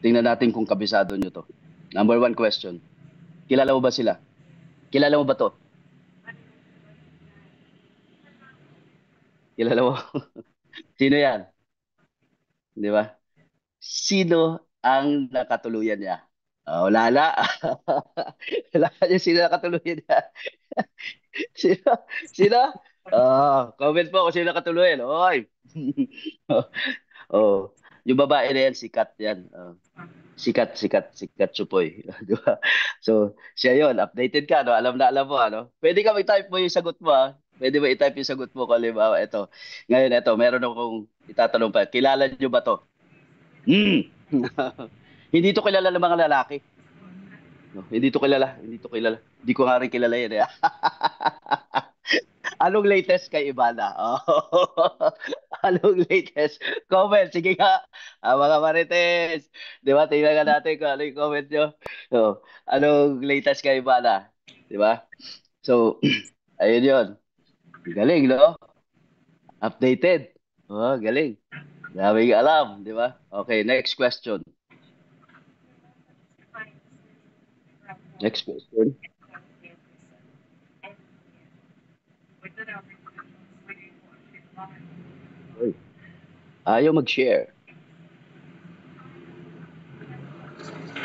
Tingnan natin kung kabisado nyo to. Number 1 question. Kilala mo ba sila? Kilala mo ba to? Kilala mo? Sino yan? Di ba? Sino ang nakatuluyan niya? Oh, lala. Wala niya sino nakatuluyan niya. Sino? Sino? Comment po kung sino nakatuluyan. Oy. Oh, yung babae na yan, sikat yan. Sikat Chupoy. Di ba? So, siya yon. Updated ka, no? Alam na alam mo, ano? Pwede ka mag-type mo yung sagot mo, ha? Pwede ba i-type yung sagot mo kung halimbawa, ito. Ngayon, ito, meron akong itatanong pa. Kilala niyo ba to? Hmm. Hindi to kilala ng mga lalaki. No, hindi to kilala. Hindi to kilala. Hindi ko nga rin kilala yan, eh. Anong latest kay Ibana? Oh. Anong latest? Comment. Sige nga. Mga Marites. Di ba? Tingnan nga natin kung ano yung comment nyo. So, anong latest kay Ibana? Di ba? So, ayun yun. Galing, no? Updated. Oh, galing. Daming alam, di ba? Okay, next question. Next question. Uy, ayaw mag-share.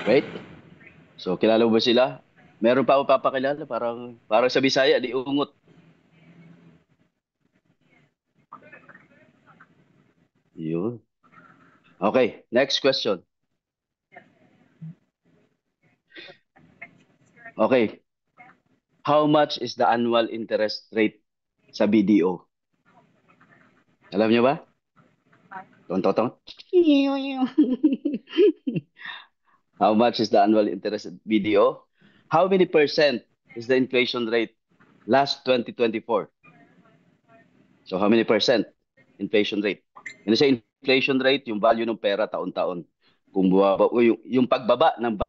Right? So, kilala mo ba sila? Meron pa ako papakilala, parang sa Bisaya, di ungot. Yun. Okay, next question. Okay, how much is the annual interest rate sa BDO? Alam niyo ba? Tong. How much is the annual interest at BDO? How many percent is the inflation rate last 2024? So how many percent inflation rate? Ano sa inflation rate, yung value ng pera taon-taon. Kung bumaba, o yung pagbaba ng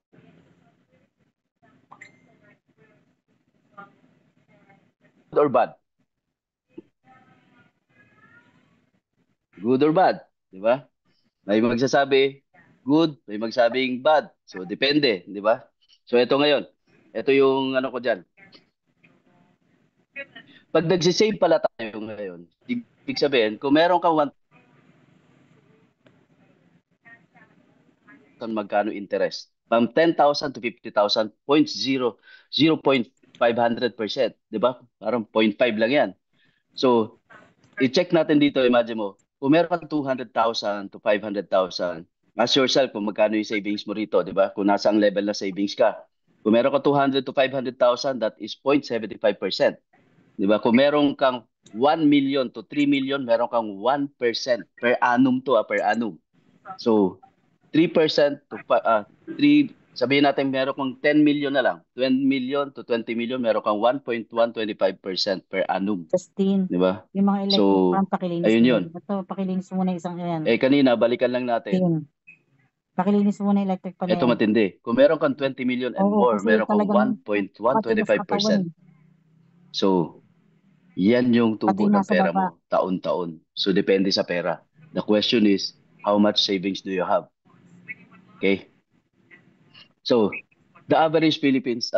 good or bad? Good or bad? Di ba? May magsasabi good, may magsabing bad. So depende, di ba? So ito ngayon. Ito yung ano ko diyan. Pag nagsisave pala tayo ngayon, ibig sabihin, kung meron kang 1,000 magkano interest? From 10,000 to 50,000, 0.500%. Di ba? Parang 0.5 lang yan. So, i-check natin dito, imagine mo, kung meron kang 200,000 to 500,000, ask yourself kung magkano yung savings mo rito, di ba? Kung nasa ang level na savings ka. Kung meron kang 200 to 500,000, that is 0.75%. Di ba? Kung meron kang 1 million to 3 million, meron kang 1% per annum to, per annum. So, 3% to 3, sabihin natin meron kang 10 million na lang. 20 million to 20 million, meron kang 1.125% per annum. Justin, Di ba? yung mga electric So, fan, pakilinis ayun mo yun. ito. Pakilinis mo muna isang yan. Kanina, balikan lang natin. Justin, pakilinis mo muna electric fan Ito yan. matindi. Kung meron kang 20 million and Oo, more, kasi meron kang talagang pati yung sa katawan 1.125%. So, yan yung pati tubo ng nasa pera baba. mo, taon-taon. So, depende sa pera. The question is, how much savings do you have? Okay? So, the average Philippines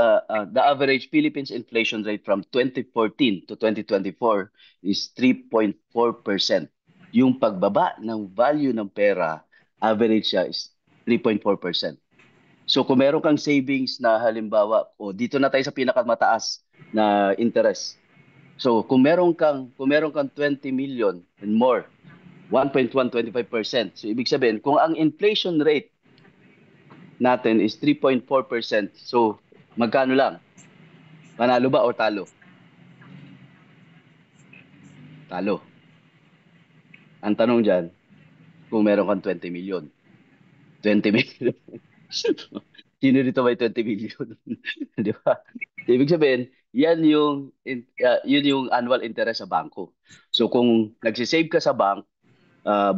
inflation rate from 2014 to 2024 is 3.4%. Yung pagbaba ng value ng pera, average siya is 3.4%. So kung meron kang savings na halimbawa, o dito na tayo sa pinakamataas na interest. So kung meron kang 20 million and more, 1.125%. So ibig sabihin, kung ang inflation rate natin is 3.4%, so magkano lang? Panalo ba o talo? Talo. Ang tanong diyan, kung meron kang 20 million. 20 million. Sino dito may 20 million? Di ba? Ibig sabihin, yun yung annual interest sa bangko. So kung nagsisave ka sa bank,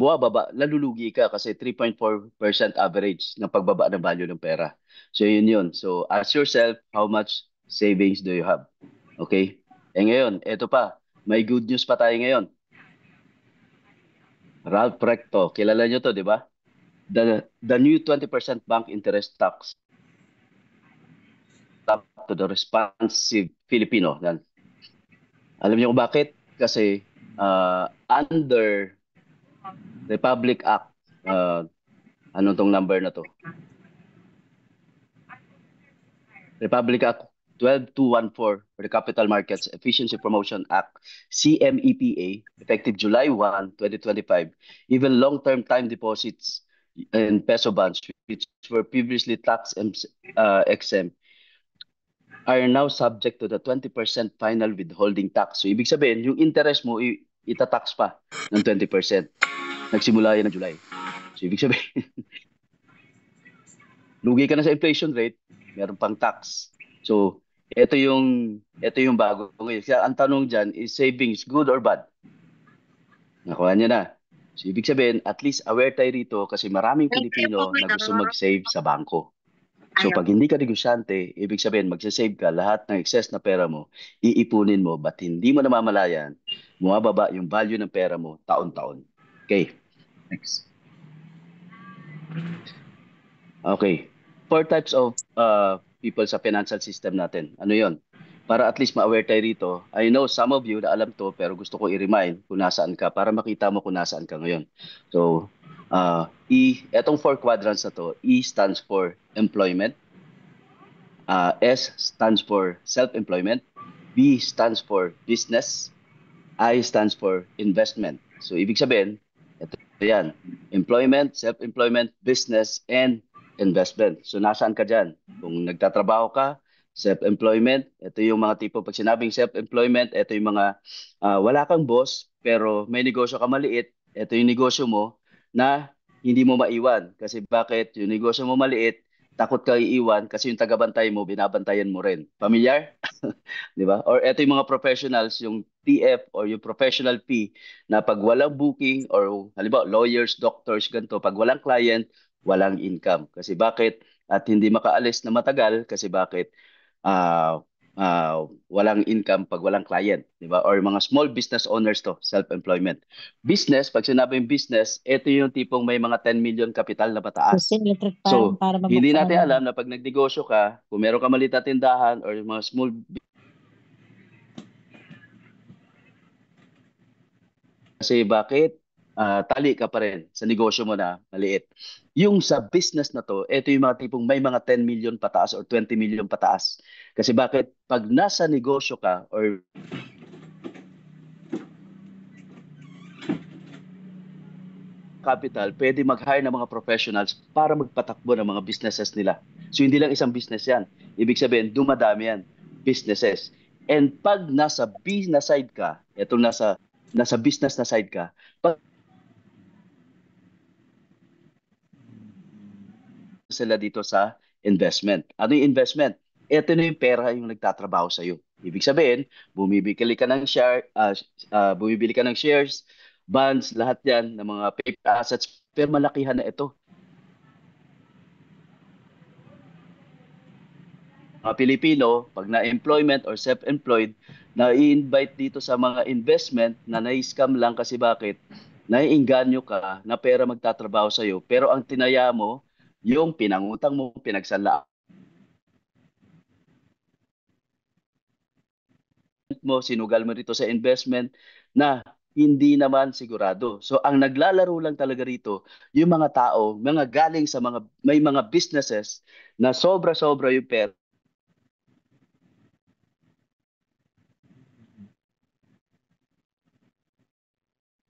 buwababa, lalulugi ka kasi 3.4% average ng pagbaba ng value ng pera. So yun yun. So ask yourself, how much savings do you have? Okay? Ngayon, eto pa. May good news pa tayo ngayon. Ralph Recto. Kilala nyo to, di ba? the new 20% bank interest tax to the responsive Filipino. Yan. Alam niyo kung bakit? Kasi under Republic Act, ano tong number na to? Republic Act 12214 for the Capital Markets Efficiency Promotion Act, CMEPA, effective July 1, 2025, even long-term time deposits in peso bonds, which were previously tax exempt, are now subject to the 20% final withholding tax. So, ibig sabihin, yung interest mo, itatax pa ng 20%. Nagsimula yan ng July. So, ibig sabihin, lugi ka na sa inflation rate, meron pang tax. So, ito yung bago ngayon. Kaya ang tanong dyan is savings good or bad? Nakuha niya na. So, ibig sabihin, at least aware tayo rito kasi maraming Pilipino na gusto mag-save sa bangko. So, pag hindi ka negosyante, ibig sabihin, magsasave ka, lahat ng excess na pera mo, iipunin mo, but hindi mo namamalayan, bumababa yung value ng pera mo taon-taon. Okay, next. Okay. 4 types of people sa financial system natin. Ano yon? Para at least ma-aware tayo rito. I know some of you na alam to, pero gusto ko i-remind kung nasaan ka para makita mo kung nasaan ka ngayon. So, etong 4 quadrants na to, E stands for employment, S stands for self-employment, B stands for business, I stands for investment. So, ibig sabihin, ito yan, employment, self-employment, business, and investment. So, nasaan ka dyan? Kung nagtatrabaho ka, self-employment, ito yung mga tipo, pag sinabing self-employment, ito yung mga wala kang boss, pero may negosyo ka maliit, ito yung negosyo mo na hindi mo maiwan. Kasi bakit? Yung negosyo mo maliit, takot ka iiwan kasi yung tagabantay mo, binabantayan mo rin. Familiar? Di ba? Or ito yung mga professionals, yung TF or yung professional fee na pag walang booking or halimbawa lawyers, doctors, ganito, pag walang client, walang income. Kasi bakit? At hindi makaalis na matagal kasi bakit? Ah, walang income pag walang client, di ba? Or mga small business owners to, self-employment. Business, pag sinabing business, ito yung tipong may mga 10 million capital na pataas. Christine Electric So, para hindi magbuksan natin ng alam na pag nagnegosyo ka, kung meron ka maliit na tindahan or yung mga small kasi bakit? Tali ka pa rin sa negosyo mo na maliit. Yung sa business na to, ito yung mga tipong may mga 10 million pataas or 20 million pataas. Kasi bakit? Pag nasa negosyo ka or capital, pwede mag-hire ng mga professionals para magpatakbo ng mga businesses nila. So hindi lang isang business yan. Ibig sabihin, dumadami yan. Businesses. And pag nasa business side ka, itong nasa business na side ka, pag sila dito sa investment. Ano yung investment? Ito na yung pera yung nagtatrabaho sa iyo. Ibig sabihin, bumibili ka ng shares, bonds, lahat 'yan ng mga paper assets, pero malakihan na ito. Mga Pilipino, pag na-employment or self-employed, na-i-invite dito sa mga investment na na-scam lang kasi bakit? Naiinganyo ka na pera magtatrabaho sa iyo, pero ang tinaya mo, yung pinangutang mo, pinagsanlaan mo, sinugal mo rito sa investment na hindi naman sigurado. So ang naglalaro lang talaga rito, yung mga tao, mga galing sa may mga businesses na sobra-sobra yung pera.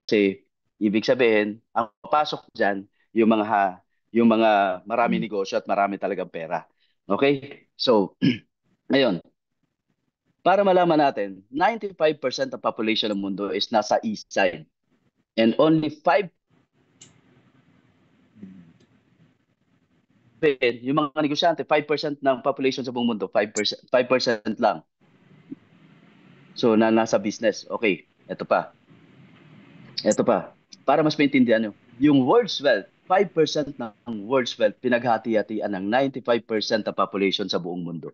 Kasi ibig sabihin, ang papasok diyan yung mga marami negosyo at marami talagang pera. Okay? So, ngayon, para malaman natin, 95% ng population ng mundo is nasa east side. And only 5 yung mga negosyante, 5% ng population sa buong mundo, 5% lang. So, nasa business. Okay, ito pa. Ito pa. Para mas maintindihan nyo. Yung world's wealth, 5% ng world's wealth, pinaghati-hatian ng 95% ng population sa buong mundo.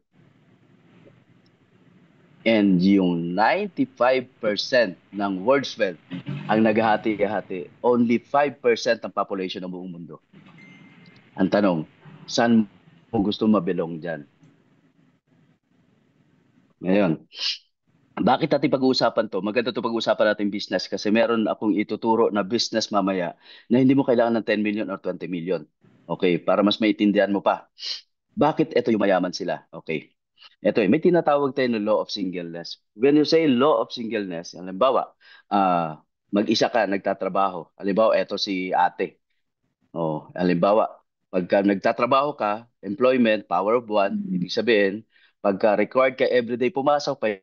And yung 95% ng world's wealth, ang naghati-hati, only 5% ng population ng buong mundo. Ang tanong, saan mo gusto mabilong dyan? Ngayon, bakit natin pag-uusapan to? Maganda to pag-uusapan natin business kasi meron akong ituturo na business mamaya na hindi mo kailangan ng 10 million or 20 million. Okay, para mas maintindihan mo pa. Bakit ito yung mayaman sila? Okay. Ito may tinatawag tayo ng law of singleness. When you say law of singleness, halimbawa, mag-isa ka, nagtatrabaho. Halimbawa, ito si ate. Oh, halimbawa, pagka nagtatrabaho ka, employment, power of one, ibig sabihin, pagka required ka everyday pumasok,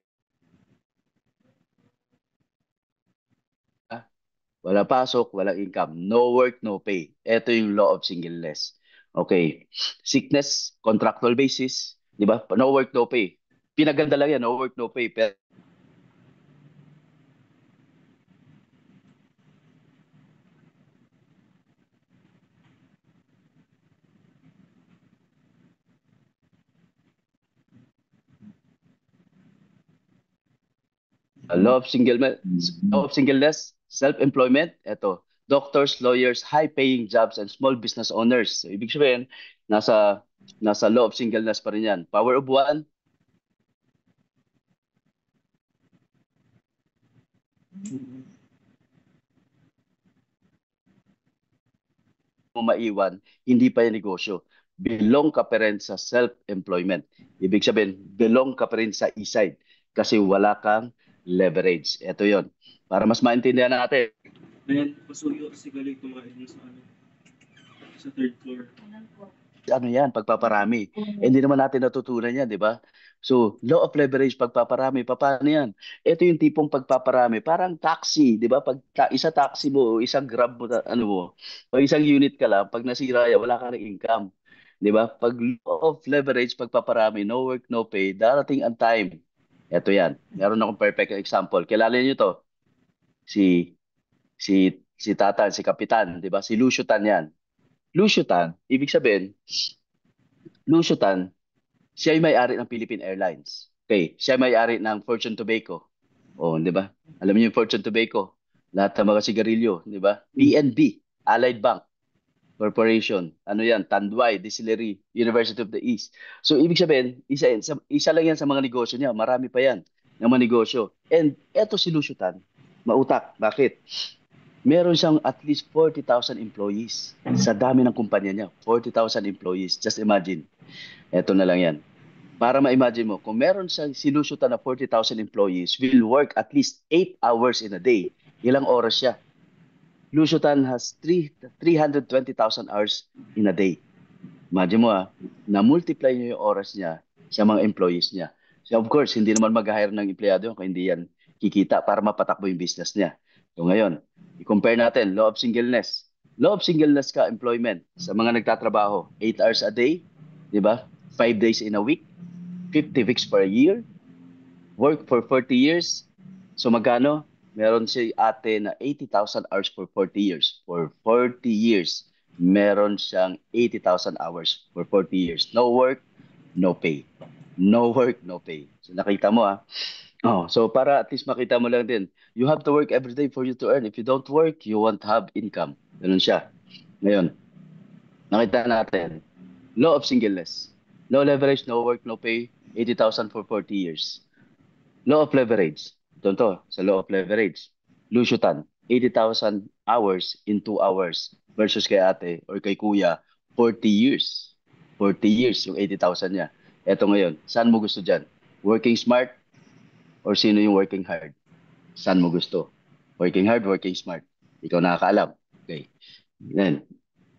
wala pasok, walang income. No work, no pay. Ito yung law of singleness. Okay. Sickness, contractual basis. Di ba? No work, no pay. Pinaganda lang yan, no work, no pay. Pero law of singleness, self-employment. Ito. Doctors, lawyers, high-paying jobs, and small business owners. So, ibig sabihin, nasa law of singleness pa rin yan. Power of one, mo maiwan, hindi pa yan negosyo. Belong ka pa rin sa self-employment. Ibig sabihin, belong ka pa rin sa e-side kasi wala kang leverage. Ito yon. Para mas maintindihan natin, Ayan, pasuyo si Galing kumain mo sa third floor. ano yan, pagpaparami. Hindi naman natin natutunan yan, di ba? So, law of leverage, pagpaparami, paano yan? Ito yung tipong pagpaparami, parang taxi, di ba? Pag isa taxi mo, o isang grab mo, ano mo, o isang unit ka lang, pag nasira yan, wala ka ng income. Di ba? Pag law of leverage, pagpaparami, no work, no pay, darating ang time. Ito yan. Meron akong perfect example. Kilala niyo to? Si, si Tatan, si Kapitan, di ba? Si Lucio Tan yan. Lucio Tan, ibig sabihin, Lucio Tan, siya ay may-ari ng Philippine Airlines. Okay, siya ay may-ari ng Fortune Tobacco. Oh, di ba? Alam niyo yung Fortune Tobacco? Lahat ng mga sigarilyo, di ba? PNB, Allied Bank Corporation. Ano yan? Tanduay, Distillery, University of the East. So, ibig sabihin, isa lang yan sa mga negosyo niya. Marami pa yan ng mga negosyo. And eto si Lusutan, mautak. Bakit? Meron siyang at least 40,000 employees sa dami ng kumpanya niya. 40,000 employees. Just imagine. Eto na lang yan. Para ma-imagine mo, kung meron siyang sinusutan na 40,000 employees, will work at least 8 hours in a day. Ilang oras siya? Lusutan has 320,000 hours in a day. Imagine mo na-multiply niyo yung oras niya sa mga employees niya. So of course, hindi naman mag-hire ng empleyado kung hindi yan kikita para mapatakbo yung business niya. So ngayon, i-compare natin, law of singleness. Law of singleness ka, employment, sa mga nagtatrabaho, 8 hours a day, di ba? 5 days in a week, 50 weeks per year, work for 40 years. So magkano? Meron si ate na 80,000 hours for 40 years. For 40 years, meron siyang 80,000 hours for 40 years. No work, no pay. No work, no pay. So nakita mo Oh, so para at least makita mo lang din, you have to work every day for you to earn. If you don't work, you won't have income. Ganun siya. Ngayon, nakita natin, law of singleness. No leverage, no work, no pay, 80,000 for 40 years. Law of leverage. Ito to, sa law of leverage. Lusutan, 80,000 hours in 2 hours versus kay ate or kay kuya, 40 years. 40 years yung 80,000 niya. Eto ngayon, saan mo gusto dyan? Working smart or sino yung working hard? Saan mo gusto? Working hard, working smart. Ikaw nakakaalam. Okay. Then,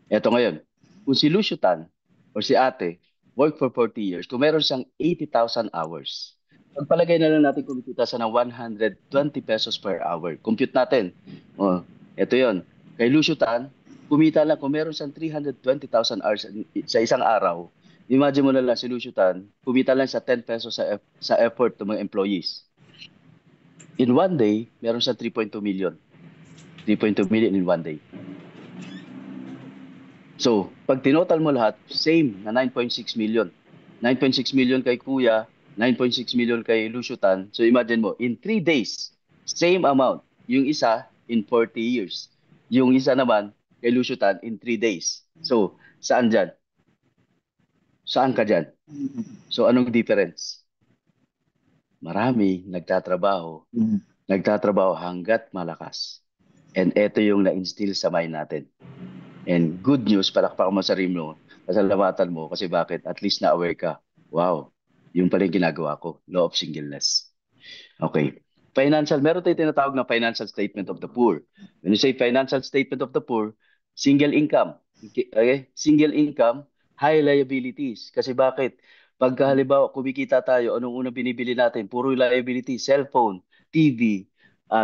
eto ngayon, kung si Lusutan or si ate work for 40 years, kung meron siyang 80,000 hours, pagpalagay na lang natin kumikita sa ng 120 pesos per hour. Compute natin. Oh, ito yon. Kay Lusutan, kumita lang kung meron siyang 320,000 hours sa isang araw. Imagine mo na lang si Lusutan, kumita lang sa 10 pesos sa effort ng mga employees. In one day, meron siyang 3.2 million. 3.2 million in one day. So, pag tinotal mo lahat, same na 9.6 million. 9.6 million kay Kuya, 9.6 million kay Lusutan. So, imagine mo, in 3 days, same amount. Yung isa, in 40 years. Yung isa naman, kay Lusutan, in 3 days. So, Saan dyan? Saan ka dyan? So anong difference? Marami nagtatrabaho. Nagtatrabaho hanggat malakas. And ito yung na-instill sa mind natin. And good news, palakpakan mo sa sarili mo, pasalamatan mo kasi bakit? At least na-aware ka. Wow, yung pala yung ginagawa ko. Law of singleness. Okay. Financial, meron tayong tinatawag na financial statement of the poor. When you say financial statement of the poor, single income. Okay? Single income, high liabilities. Kasi bakit? Pagka halimbawa kumikita tayo, anong unang binibili natin? Puro liability, cellphone, TV,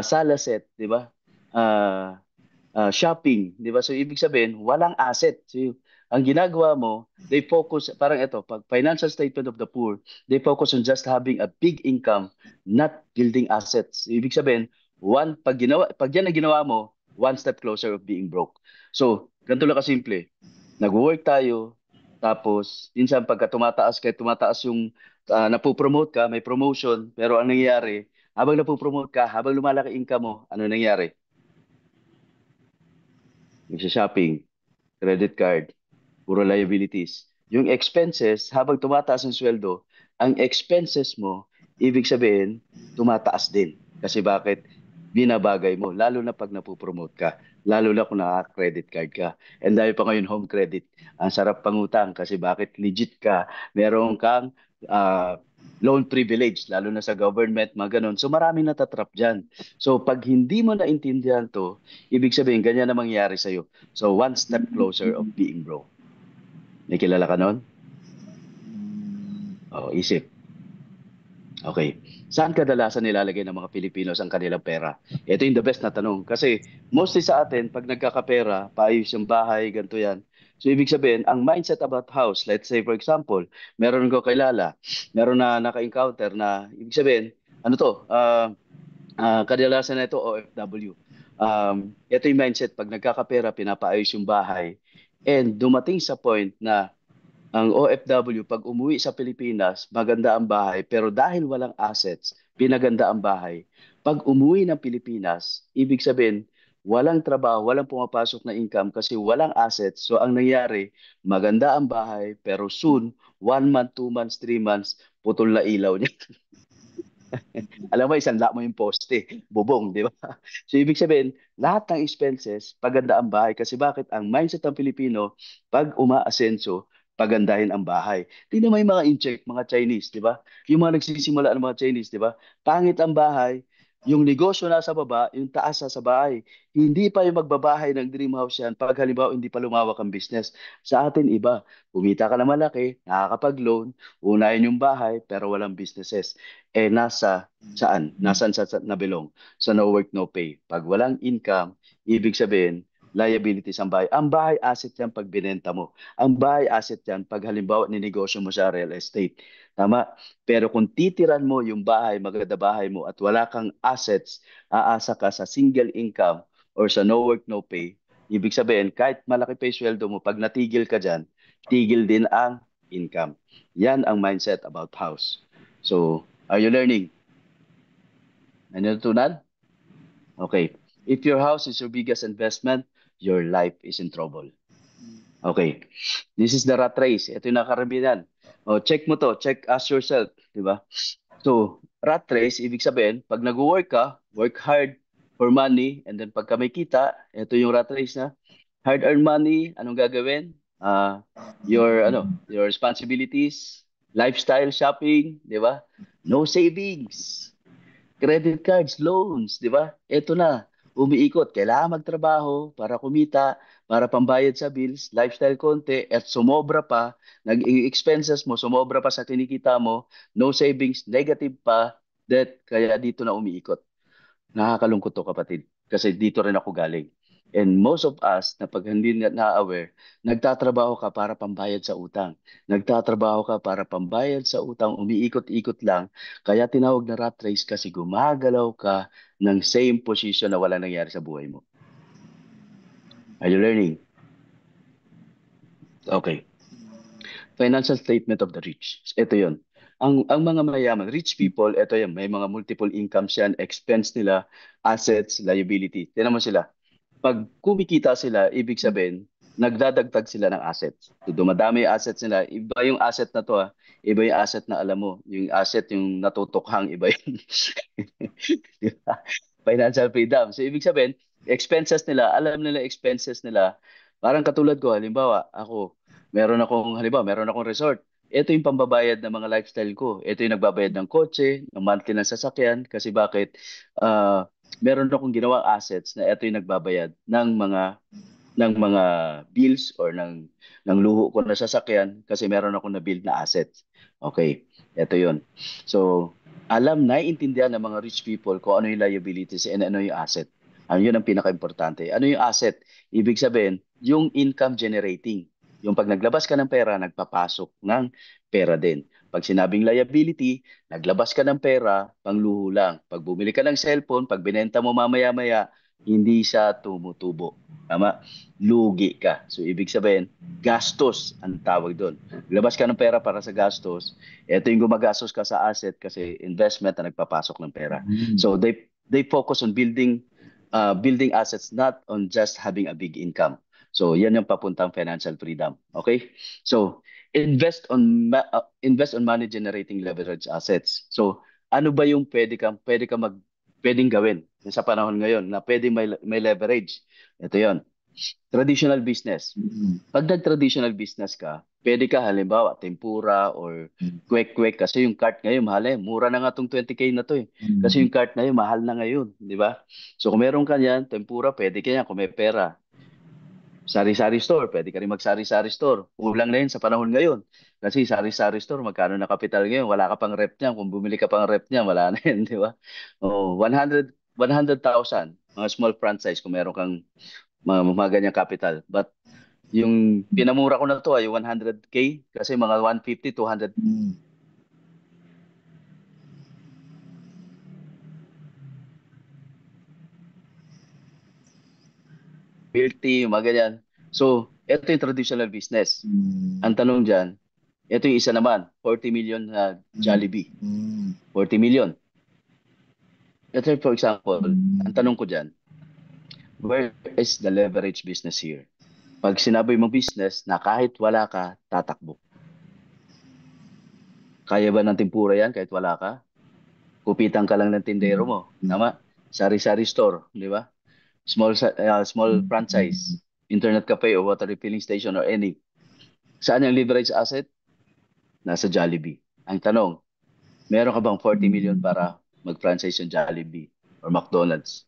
sala set, di ba? Ah, shopping, di ba? So, ibig sabihin, walang asset. So, ang ginagawa mo, they focus, parang ito, pag financial statement of the poor, they focus on just having a big income, not building assets. So, ibig sabihin, pag yan ang ginawa mo, one step closer of being broke. So, ganito lang kasimple. Nag-work tayo, tapos, minsan pagka tumataas yung napopromote ka, may promotion, pero ang nangyayari, habang napopromote ka, habang lumalaki income mo, ano nangyayari? Nagsha-shopping, credit card, puro liabilities. Yung expenses, habang tumataas ang sweldo, ang expenses mo, ibig sabihin, tumataas din. Kasi bakit? Binabagay mo, lalo na pag napopromote ka, lalo na kung naka-credit card ka. And dahil pa ngayon home credit, ang sarap pangutang kasi bakit legit ka, meron kang ah, loan privilege, lalo na sa government, mga ganun. So maraming natatrap dyan. So pag hindi mo naintindihan to, ibig sabihin, ganyan na mangyayari sa'yo. So one step closer of being broke. May kilala ka nun? Oh, isip. Okay. Saan kadalasan nilalagay ng mga Pilipinos ang kanilang pera? Ito yung the best na tanong. Kasi mostly sa atin, pag nagkakapera, paayos yung bahay, ganito yan. So ibig sabihin, ang mindset about house, let's say for example, meron ko kilala, meron na naka-encounter na, ibig sabihin, ano to, kadalasan na ito OFW. Ito yung mindset, pag nagkakapera, pinapaayos yung bahay. And dumating sa point na ang OFW, pag umuwi sa Pilipinas, maganda ang bahay, pero dahil walang assets, pinaganda ang bahay. Pag umuwi ng Pilipinas, ibig sabihin, walang trabaho, walang pumapasok na income kasi walang assets. So ang nangyari, maganda ang bahay, pero soon, 1 month, 2 months, 3 months, putol na ilaw niya. Alam mo, isang mo yung poste, bubong, di ba? So, ibig sabihin, lahat ng expenses, paganda ang bahay. Kasi bakit? Ang mindset ng Pilipino, pag umaasenso, pagandahin ang bahay. Tingnan mo yung mga incheck, mga Chinese, di ba? Yung mga nagsisimula ng mga Chinese, di ba? Pangit ang bahay, yung negosyo nasa baba, yung taas sa bahay. Hindi pa yung magbabahay ng dream house yan pag halimbawa hindi pa lumawak ang business. Sa atin iba, kumita ka na malaki, nakakapag-loan, unahin yung bahay, pero walang businesses. Nasa saan? Nasaan sa nabilong? Sa no work, no pay. Pag walang income, ibig sabihin, liabilities ang bahay. Ang bahay asset yan pag binenta mo. Ang bahay asset yan pag halimbawa ninegosyo mo sa real estate. Tama? Pero kung titiran mo yung bahay, maganda bahay mo at wala kang assets, aasa ka sa single income or sa no work, no pay, ibig sabihin, kahit malaki pa yung sweldo mo, pag natigil ka dyan, tigil din ang income. Yan ang mindset about house. So, are you learning? Ano natutunan? Okay. If your house is your biggest investment, your life is in trouble. Okay. This is the rat race. Ito yung nakaramihan. O, check mo to. Check, ask yourself. Di ba? So, rat race, ibig sabihin, pag nag-work ka, work hard for money, and then pagka may kita, ito yung rat race na. Hard-earned money, anong gagawin? Your responsibilities, lifestyle shopping, di ba? No savings. Credit cards, loans, di ba? Ito na, umiikot. Kailangan magtrabaho para kumita, para pambayad sa bills, lifestyle konti, at sumobra pa, nag-expenses mo, sumobra pa sa kinikita mo, no savings, negative pa, debt, kaya dito na umiikot. Nakakalungkot to kapatid. Kasi dito rin ako galing. And most of us, na pag hindi na-aware, nagtatrabaho ka para pambayad sa utang. Nagtatrabaho ka para pambayad sa utang, umiikot-ikot lang. Kaya tinawag na rat race kasi gumagalaw ka ng same position na wala nangyari sa buhay mo. Are you learning? Okay. Financial statement of the rich. Ito yon. Ang mga mayaman, rich people, ito yan, may mga multiple incomes yan, expense nila, assets, liability. Tignan mo sila. Pag kumikita sila, ibig sabihin, nagdadagdag sila ng assets. So, dumadami yung assets nila. Iba yung asset na to, iba yung asset na alam mo. Yung asset yung natutukhang, iba yun. Di ba? Financial freedom. So, ibig sabihin, expenses nila, alam nila expenses nila. Parang katulad ko, halimbawa, meron akong resort. Ito yung pambabayad ng mga lifestyle ko. Ito yung nagbabayad ng kotse, ng monthly ng sasakyan. Kasi bakit? Ah, meron akong ginawang assets na ito yung nagbabayad ng mga bills or ng luho ko na sasakyan kasi meron ako na build na assets. Okay, ito 'yon. So, naiintindihan ng mga rich people kung ano yung liabilities and ano yung asset. Ano yun ang pinaka-importante. Ano yung asset? Ibig sabihin, yung income generating. Yung pag naglabas ka ng pera, nagpapasok ng pera din. Pag sinabing liability, naglabas ka ng pera, pangluho lang. Pag bumili ka ng cellphone, pag binenta mo mamaya-maya, hindi siya tumutubo. Tama? Lugi ka. So, ibig sabihin, gastos ang tawag doon. Labas ka ng pera para sa gastos. Ito yung gumagastos ka sa asset kasi investment na nagpapasok ng pera. So, they focus on building assets, not on just having a big income. So, yan yung papuntang financial freedom. Okay? So, invest on money generating leverage assets. So, ano ba yung pwedeng gawin sa panahon ngayon na pwedeng may leverage? Ito 'yon. Traditional business. Pag nag-traditional business ka, pwede ka halimbawa tempura or kwek-kwek kasi yung cart ngayon mahal eh. Mura na nga tong 20K na to eh. Kasi yung cart ngayon mahal na ngayon, di ba? So kung meron ka yan, tempura, pwede ka yan kung may pera. Sari-sari store, pwede ka rin mag-sari-sari store. Kulang na yun sa panahon ngayon. Kasi sari-sari store, magkano na kapital ngayon? Wala ka pang rep niyan. Kung bumili ka pang rep niyan, wala na yun, di ba? Oh, 100,000, mga small franchise kung meron kang mga ganyang capital. But yung pinamura ko na to ay 100K kasi mga 150, 200 50, mga ganyan. So, ito yung traditional business. Ang tanong dyan, ito yung isa naman, 40 million na Jollibee. 40 million. Ito for example, ang tanong ko dyan, where is the leverage business here? Pag sinabi mong business na kahit wala ka, tatakbo. Kaya ba ng tempura yan kahit wala ka? Kupitan ka lang ng tindero mo. Tama? Sari-sari store, di ba? Small franchise, internet cafe or water refilling station or any. Saan yung leverage asset? Nasa Jollibee. Ang tanong, meron ka bang 40 million para mag-franchise yung Jollibee or McDonald's?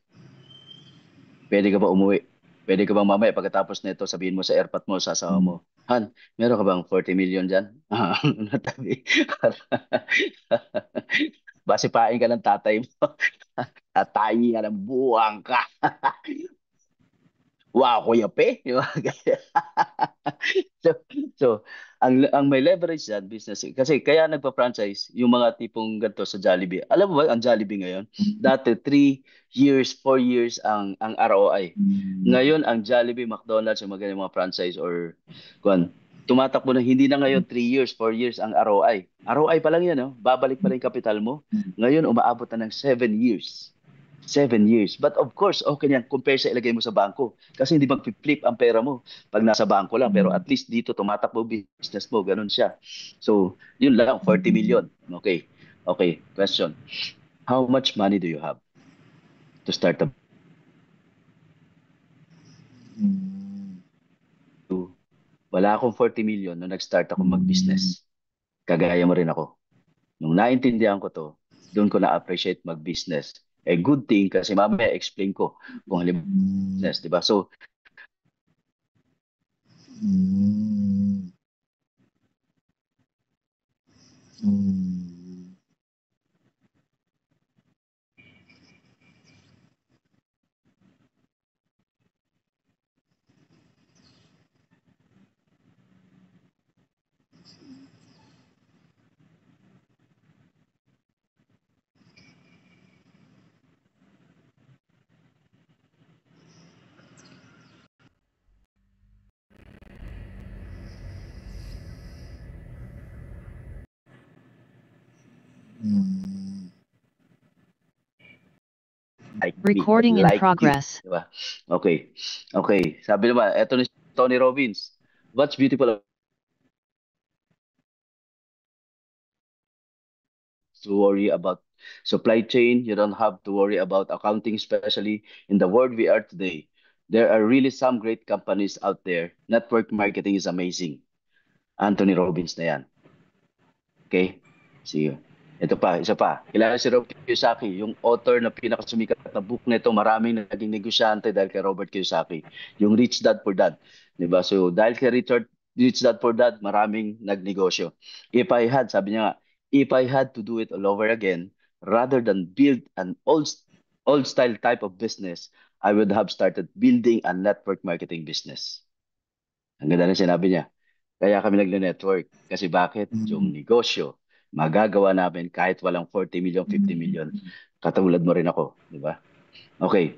Pwede ka ba umuwi? Pwede ka bang mamaya pagkatapos nito sabihin mo sa airpot mo, sa asawa mo, Han, meron ka bang 40 million dyan? Natabi. Basipain ka ng tatay mo. Tatayi ka ng buwang ka. Wow, Kuya Pe. Di ba? so, so ang may leverage yan, business. Kasi kaya nagpa-franchise yung mga tipong ganito sa Jollibee. Alam mo ba, ang Jollibee ngayon, dati 3 years, 4 years ang ROI. Ngayon, ang Jollibee, McDonald's, yung mga ganyan mga franchise or tumatakbo na hindi na ngayon 3 years, 4 years ang ROI. ROI pa lang yan, no? Babalik pa lang yung kapital mo. Ngayon, umaabot na ng 7 years. 7 years. But of course, okay yan compare sa ilagay mo sa bangko. Kasi hindi mag-flip ang pera mo pag nasa bangko lang. Pero at least dito, tumatakbo business mo. Ganun siya. So, yun lang, 40 million. Okay. Okay, question. How much money do you have to start a Wala akong 40 million nung nag-start ako mag-business. Kagaya mo rin ako. Nung naintindihan ko to, doon ko na-appreciate mag-business. Good thing kasi mamaya explain ko kung halimbawa business, di ba? So, Recording in progress. Di ba? Okay. Okay. Sabi naman, eto na Tony Robbins. What's beautiful to worry about supply chain. You don't have to worry about accounting, especially in the world we are today. There are really some great companies out there. Network marketing is amazing. Anthony Robbins na yan. Okay? Sige. Ito pa, isa pa. Kilala si Robert Kiyosaki, yung author na pinakasumikat na book nito, maraming naging negosyante dahil kay Robert Kiyosaki. Yung Rich Dad Poor Dad. Diba? So, dahil kay Rich Dad Poor Dad, maraming nagnegosyo. Sabi niya nga, if I had to do it all over again, rather than build an old style type of business, I would have started building a network marketing business. Ang ganda na sinabi niya. Kaya kami nagle-network. Kasi bakit? Yung negosyo, magagawa namin kahit walang 40 million, 50 million. Katulad mo rin ako, di ba? Okay.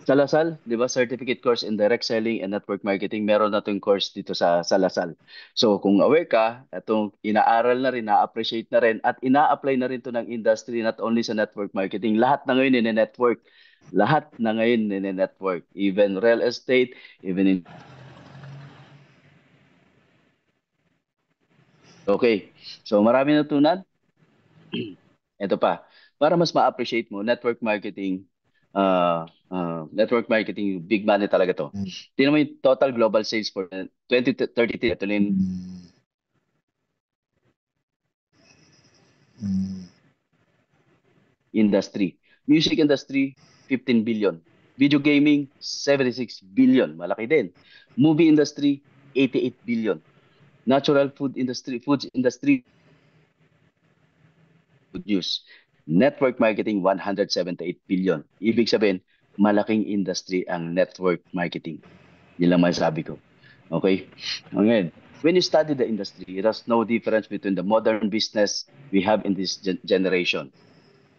Sa Lasal, di ba, certificate course in direct selling and network marketing, meron na itong course dito sa Lasal. So, kung aware ka, itong inaaral na rin, na-appreciate na rin, at ina-apply na rin to ng industry, not only sa network marketing. Lahat na ngayon in-network. Lahat na ngayon in-network. Even real estate, even in... Okay. So, marami natunan. Ito pa. Para mas ma-appreciate mo, big money talaga to. Tingnan mo yung total global sales for 2033. Ito na yung industry. Music industry, 15 billion. Video gaming, 76 billion. Malaki din. Movie industry, 88 billion. Natural foods industry, good news. Network marketing, 178 billion. Ibig sabihin, malaking industry ang network marketing. Yun lang masasabi ko. Okay? Ngayon, when you study the industry, it has no difference between the modern business we have in this generation.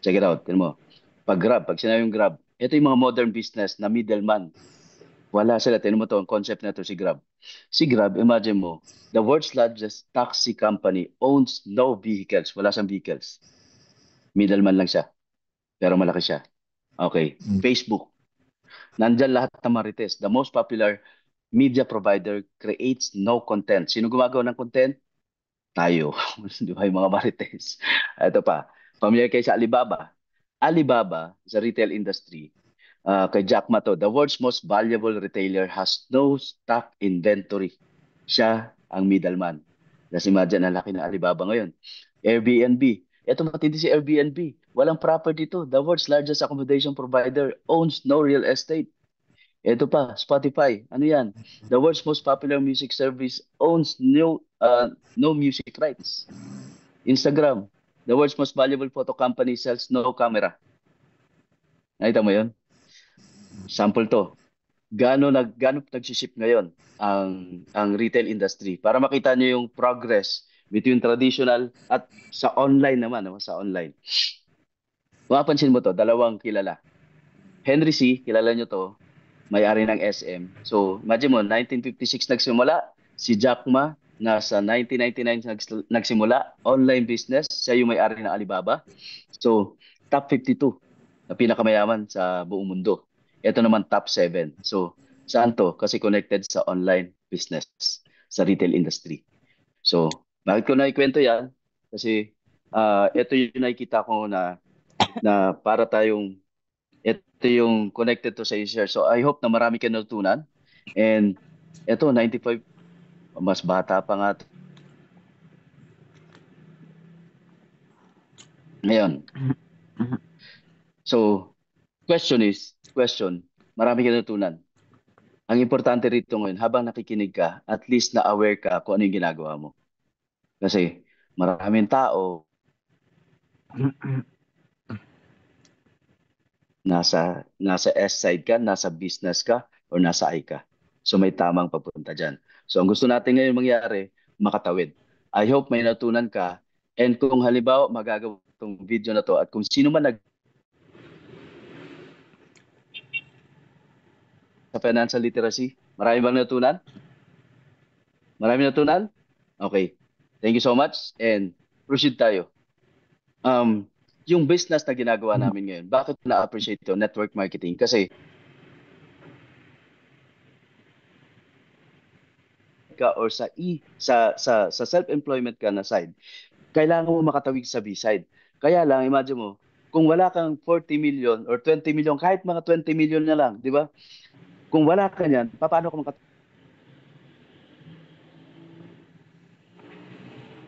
Check it out. Tignan mo. Pag sinabi yung Grab, ito yung mga modern business na middleman. Wala sila. Tignan mo to, ang concept na to si Grab. Si Grab, imagine mo, the world's largest taxi company owns no vehicles. Wala siyang vehicles. Middleman lang siya. Pero malaki siya. Okay. Facebook. Nandyan lahat ng marites. The most popular media provider creates no content. Sino gumagawa ng content? Tayo. Di ba yung mga marites? Ito pa. Familiar kayo sa Alibaba. Alibaba sa retail industry. Kay Jack Ma to, the world's most valuable retailer has no stock inventory. Siya ang middleman. Kasi imagine, ang laki ng Alibaba ngayon. Airbnb. Ito matindi si Airbnb. Walang property to. The world's largest accommodation provider owns no real estate. Ito pa, Spotify. Ano yan? The world's most popular music service owns no music rights. Instagram. The world's most valuable photo company sells no camera. Nakita mo yun? Sample to. Gaano nagsiship ngayon ang retail industry para makita niyo yung progress between traditional at sa online naman, no? Sa online. Mapapansin mo to, dalawang kilala. Henry C, kilala niyo to, may-ari ng SM. So, imagine mo, 1956 nagsimula, si Jack Ma, nasa 1999 nagsimula, online business, siya yung may-ari ng Alibaba. So, top 52 na pinakamayaman sa buong mundo. Ito naman top 7. So, saan to? Kasi connected sa online business, sa retail industry. So, bakit ko naikwento yan? Kasi ito yung nakikita ko na para tayong ito yung connected to sa share. So I hope na marami kayo natutunan. And ito, 95, mas bata pa nga to. Ngayon. So, question, marami kayo natutunan. Ang importante rito ngayon, habang nakikinig ka, at least na-aware ka kung ano yung ginagawa mo. Kasi maraming tao nasa S side ka, nasa business ka, or nasa I ka. So may tamang papunta dyan. So ang gusto natin ngayon mangyari, makatawid. I hope may natunan ka. And kung halimbawa magagawa itong video na to at kung sino man sa financial literacy, marami bang natunan? Marami natunan? Okay. Thank you so much and proceed tayo. Yung business na ginagawa namin ngayon, bakit na-appreciate ito? Network marketing. Kasi ka or sa self-employment ka na side, kailangan mo makatawid sa B-side. Kaya lang, imagine mo, kung wala kang 40 million or 20 million, kahit mga 20 million na lang, di ba? Kung wala ka niyan, paano ka makatawid?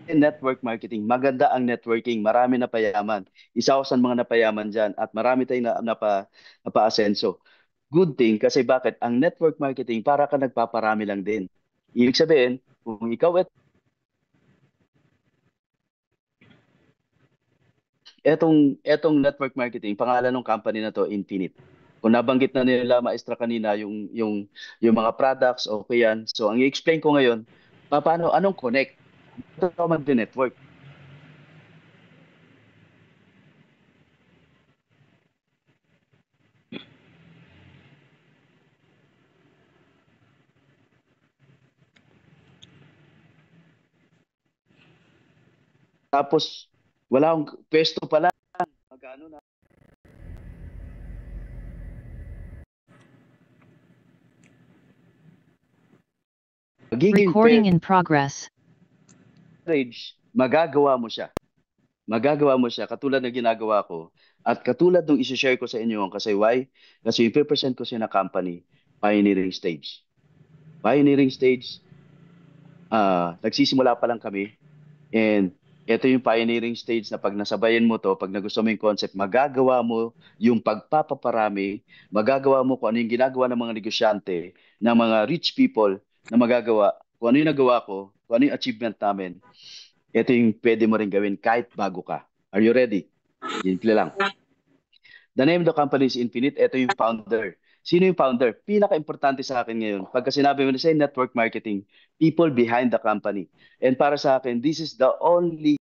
Network marketing. Maganda ang networking. Marami na payaman. Isa ako sa mga napayaman dyan at marami tayong napa-asenso. Good thing kasi bakit? Ang network marketing para ka nagpaparami lang din. Ibig sabihin, kung ikaw etong network marketing, pangalan ng company na to, Infinite. Kung nabanggit na nila maestra kanina yung mga products, okay yan. So ang i-explain ko ngayon, paano anong connect? Ito mag-network. Tapos wala akong pwesto pa lang. Magkano na? Magiging Recording in progress. leverage, magagawa mo siya. Magagawa mo siya katulad ng ginagawa ko at katulad ng isi-share ko sa inyo kasi why? Kasi i-present ko siya na company, pioneering stage. Pioneering stage, nagsisimula pa lang kami and ito yung pioneering stage na pag nasabayan mo to, pag nagustuhan mo yung concept, magagawa mo yung pagpapaparami, magagawa mo kung ano yung ginagawa ng mga negosyante, ng mga rich people na magagawa, kung ano yung nagawa ko, kung ano yung achievement namin, ito yung pwede mo rin gawin kahit bago ka. Are you ready? Simple lang. The name of the company is Infinite. Ito yung founder. Sino yung founder? Pinaka-importante sa akin ngayon. Pagka sinabi mo na sa network marketing, people behind the company. And para sa akin, this is the only